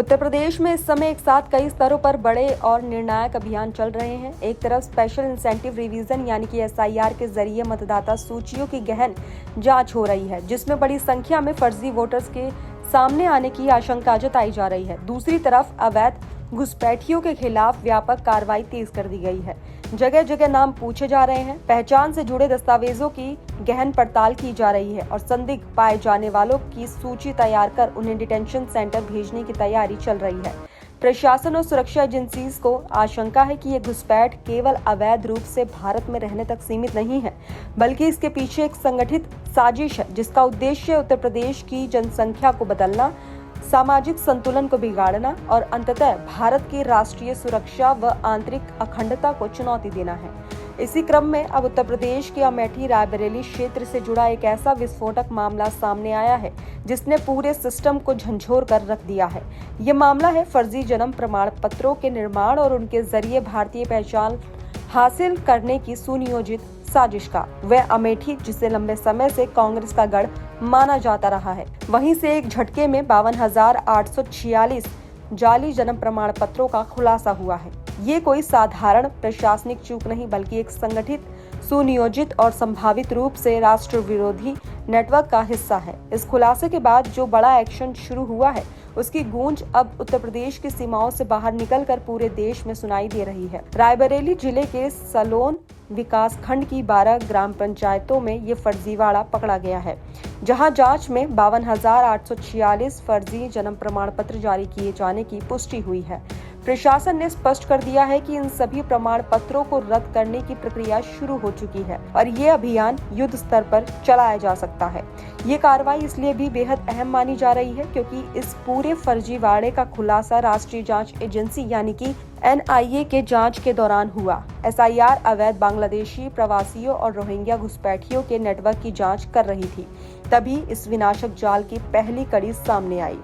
उत्तर प्रदेश में इस समय एक साथ कई स्तरों पर बड़े और निर्णायक अभियान चल रहे हैं। एक तरफ स्पेशल इंसेंटिव रिवीजन यानी कि एसआईआर के जरिए मतदाता सूचियों की गहन जांच हो रही है, जिसमें बड़ी संख्या में फर्जी वोटर्स के सामने आने की आशंका जताई जा रही है। दूसरी तरफ अवैध घुसपैठियों के खिलाफ व्यापक कार्रवाई तेज कर दी गई है। जगह जगह नाम पूछे जा रहे हैं, पहचान से जुड़े दस्तावेजों की गहन पड़ताल की जा रही है और संदिग्ध पाए जाने वालों की सूची तैयार कर उन्हें डिटेंशन सेंटर भेजने की तैयारी चल रही है। प्रशासन और सुरक्षा एजेंसीज को आशंका है कि ये घुसपैठ केवल अवैध रूप से भारत में रहने तक सीमित नहीं है, बल्कि इसके पीछे एक संगठित साजिश है, जिसका उद्देश्य उत्तर प्रदेश की जनसंख्या को बदलना, सामाजिक संतुलन को बिगाड़ना और अंततः भारत की राष्ट्रीय सुरक्षा व आंतरिक अखंडता को चुनौती देना है। इसी क्रम में अब उत्तर प्रदेश के अमेठी रायबरेली क्षेत्र से जुड़ा एक ऐसा विस्फोटक मामला सामने आया है, जिसने पूरे सिस्टम को झंझोर कर रख दिया है। ये मामला है फर्जी जन्म प्रमाण पत्रों के निर्माण और उनके जरिए भारतीय पहचान हासिल करने की सुनियोजित साजिश का। वह अमेठी, जिसे लंबे समय से कांग्रेस का गढ़ माना जाता रहा है, वहीं से एक झटके में 52,846 जाली जन्म प्रमाण पत्रों का खुलासा हुआ है। ये कोई साधारण प्रशासनिक चूक नहीं, बल्कि एक संगठित, सुनियोजित और संभावित रूप से राष्ट्र विरोधी नेटवर्क का हिस्सा है। इस खुलासे के बाद जो बड़ा एक्शन शुरू हुआ है, उसकी गूंज अब उत्तर प्रदेश की सीमाओं से बाहर निकलकर पूरे देश में सुनाई दे रही है। रायबरेली जिले के सलोन विकास खंड की 12 ग्राम पंचायतों में ये फर्जीवाड़ा पकड़ा गया है, जहां जांच में 52,846 फर्जी जन्म प्रमाण पत्र जारी किए जाने की पुष्टि हुई है। प्रशासन ने स्पष्ट कर दिया है कि इन सभी प्रमाण पत्रों को रद्द करने की प्रक्रिया शुरू हो चुकी है और ये अभियान युद्ध स्तर पर चलाया जा सकता है। ये कार्रवाई इसलिए भी बेहद अहम मानी जा रही है क्योंकि इस पूरे फर्जीवाड़े का खुलासा राष्ट्रीय जांच एजेंसी यानी कि NIA के जांच के दौरान हुआ। SIR अवैध बांग्लादेशी प्रवासियों और रोहिंग्या घुसपैठियों के नेटवर्क की जांच कर रही थी, तभी इस विनाशक जाल की पहली कड़ी सामने आई।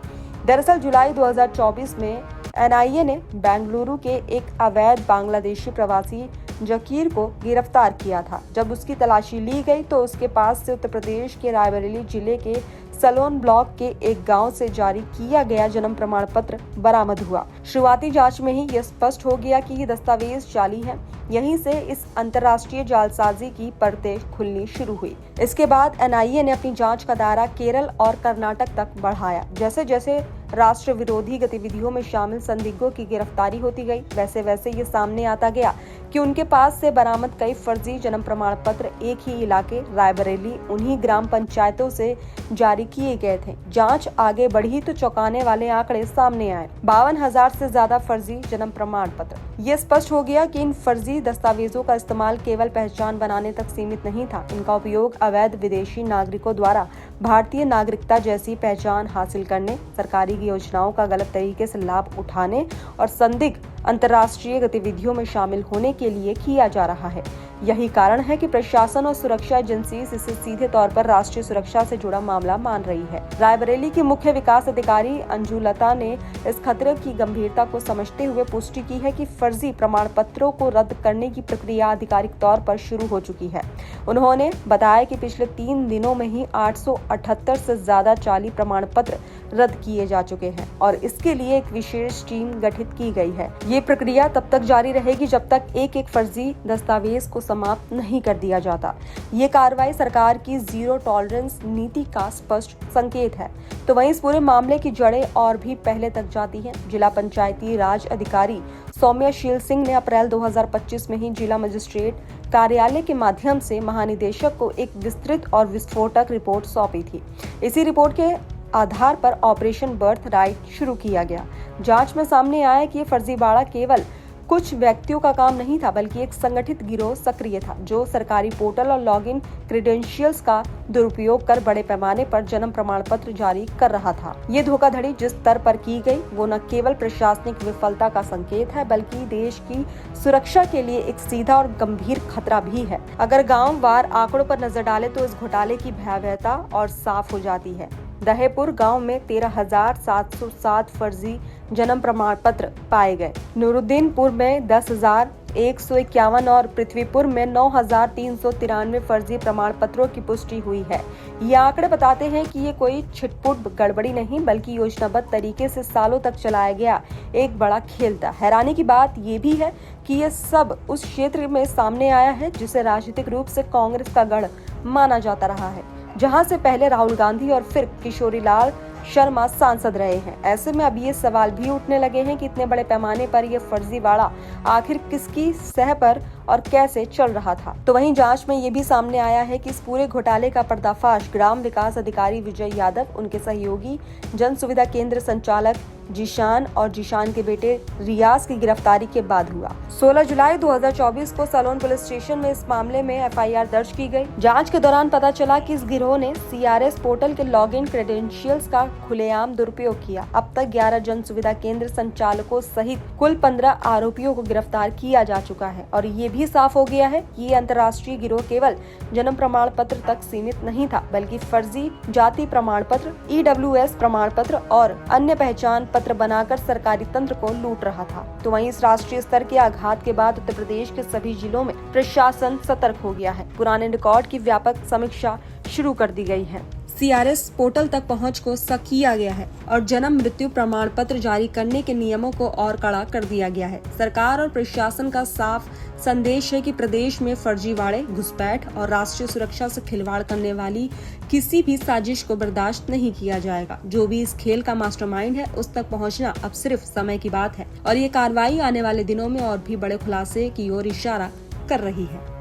दरअसल जुलाई 2024 में NIA ने बेंगलुरु के एक अवैध बांग्लादेशी प्रवासी जकीर को गिरफ्तार किया था। जब उसकी तलाशी ली गई तो उसके पास से उत्तर प्रदेश के रायबरेली जिले के सलोन ब्लॉक के एक गांव से जारी किया गया जन्म प्रमाण पत्र बरामद हुआ। शुरुआती जांच में ही यह स्पष्ट हो गया कि ये दस्तावेज जाली हैं। यहीं से इस अंतर्राष्ट्रीय जालसाजी की परतें खुलनी शुरू हुई। इसके बाद NIA ने अपनी जांच का दायरा केरल और कर्नाटक तक बढ़ाया। जैसे जैसे राष्ट्र विरोधी गतिविधियों में शामिल संदिग्धों की गिरफ्तारी होती गई, वैसे वैसे ये सामने आता गया कि उनके पास से बरामद कई फर्जी जन्म प्रमाण पत्र एक ही इलाके रायबरेली उन्हीं ग्राम पंचायतों से जारी किए गए थे। जांच आगे बढ़ी तो चौंकाने वाले आंकड़े सामने आए। 52,000 से ज्यादा फर्जी जन्म प्रमाण पत्र। ये स्पष्ट हो गया कि इन फर्जी दस्तावेजों का इस्तेमाल केवल पहचान बनाने तक सीमित नहीं था। इनका उपयोग अवैध विदेशी नागरिकों द्वारा भारतीय नागरिकता जैसी पहचान हासिल करने, सरकारी योजनाओं का गलत तरीके से लाभ उठाने और संदिग्ध अंतर्राष्ट्रीय गतिविधियों में शामिल होने के लिए किया जा रहा है। यही कारण है कि प्रशासन और सुरक्षा एजेंसी इसे सीधे तौर पर राष्ट्रीय सुरक्षा से जुड़ा मामला मान रही है। रायबरेली की मुख्य विकास अधिकारी अंजू लता ने इस खतरे की गंभीरता को समझते हुए पुष्टि की है कि फर्जी प्रमाण पत्रों को रद्द करने की प्रक्रिया आधिकारिक तौर पर शुरू हो चुकी है। उन्होंने बताया कि पिछले 3 दिनों में ही 878 से ज्यादा जाली प्रमाण पत्र रद्द किए जा चुके हैं और इसके लिए एक विशेष टीम गठित की गई है। ये प्रक्रिया तब तक जारी रहेगी जब तक एक फर्जी दस्तावेज को समाप्त नहीं कर दिया जाता। ये कार्रवाई सरकार की जीरो टॉलरेंस नीति का स्पष्ट संकेत है। तो वहीं इस पूरे मामले की जड़ें और भी पहले तक जाती हैं। जिला पंचायती राज अधिकारी सौम्यशील सिंह ने अप्रैल 2025 में ही जिला मजिस्ट्रेट कार्यालय के माध्यम से महानिदेशक को एक विस्तृत और विस्फोटक रिपोर्ट सौंपी थी। इसी रिपोर्ट के आधार पर ऑपरेशन बर्थ राइट शुरू किया गया। जांच में सामने आया कि ये फर्जीवाड़ा केवल कुछ व्यक्तियों का काम नहीं था, बल्कि एक संगठित गिरोह सक्रिय था, जो सरकारी पोर्टल और लॉगिन क्रेडेंशियल्स का दुरुपयोग कर बड़े पैमाने पर जन्म प्रमाण पत्र जारी कर रहा था। ये धोखाधड़ी जिस स्तर पर की गई, वो न केवल प्रशासनिक विफलता का संकेत है, बल्कि देश की सुरक्षा के लिए एक सीधा और गंभीर खतरा भी है। अगर गाँव वार आंकड़ों पर नजर डाले तो इस घोटाले की भयावहता और साफ हो जाती है। दहेपुर गांव में 13,707 फर्जी जन्म प्रमाण पत्र पाए गए। नूरुद्दीनपुर में 10,000 151 और पृथ्वीपुर में 9,393 फर्जी प्रमाण पत्रों की पुष्टि हुई है। ये आंकड़े बताते हैं कि ये कोई छिटपुट गड़बड़ी नहीं, बल्कि योजनाबद्ध तरीके से सालों तक चलाया गया एक बड़ा खेल था। हैरानी की बात ये भी है कि ये सब उस क्षेत्र में सामने आया है जिसे राजनीतिक रूप से कांग्रेस का गढ़ माना जाता रहा है, जहां से पहले राहुल गांधी और फिर किशोरीलाल शर्मा सांसद रहे हैं। ऐसे में अब ये सवाल भी उठने लगे हैं कि इतने बड़े पैमाने पर ये फर्जीवाड़ा आखिर किसकी सह पर और कैसे चल रहा था। तो वहीं जांच में ये भी सामने आया है कि इस पूरे घोटाले का पर्दाफाश ग्राम विकास अधिकारी विजय यादव, उनके सहयोगी जन सुविधा केंद्र संचालक जीशान और जीशान के बेटे रियाज की गिरफ्तारी के बाद हुआ। 16 जुलाई 2024 को सलोन पुलिस स्टेशन में इस मामले में एफआईआर दर्ज की गई। जांच के दौरान पता चला कि इस गिरोह ने सीआरएस पोर्टल के लॉगिन क्रेडेंशियल्स का खुलेआम दुरुपयोग किया। अब तक 11 जन सुविधा केंद्र संचालकों सहित कुल 15 आरोपियों को गिरफ्तार किया जा चुका है। और ये भी साफ हो गया है कि ये अंतर्राष्ट्रीय गिरोह केवल जन्म प्रमाण पत्र तक सीमित नहीं था, बल्कि फर्जी जाति प्रमाण पत्र, EWS प्रमाण पत्र और अन्य पहचान पत्र बनाकर सरकारी तंत्र को लूट रहा था। तो वहीं इस राष्ट्रीय स्तर के आघात के बाद उत्तर प्रदेश के सभी जिलों में प्रशासन सतर्क हो गया है। पुराने रिकॉर्ड की व्यापक समीक्षा शुरू कर दी गई है। सीआरएस पोर्टल तक पहुंच को सख्त किया गया है और जन्म मृत्यु प्रमाण पत्र जारी करने के नियमों को और कड़ा कर दिया गया है। सरकार और प्रशासन का साफ संदेश है कि प्रदेश में फर्जीवाड़े, घुसपैठ और राष्ट्रीय सुरक्षा से खिलवाड़ करने वाली किसी भी साजिश को बर्दाश्त नहीं किया जाएगा। जो भी इस खेल का मास्टरमाइंड है, उस तक पहुंचना अब सिर्फ समय की बात है और ये कार्रवाई आने वाले दिनों में और भी बड़े खुलासे की ओर इशारा कर रही है।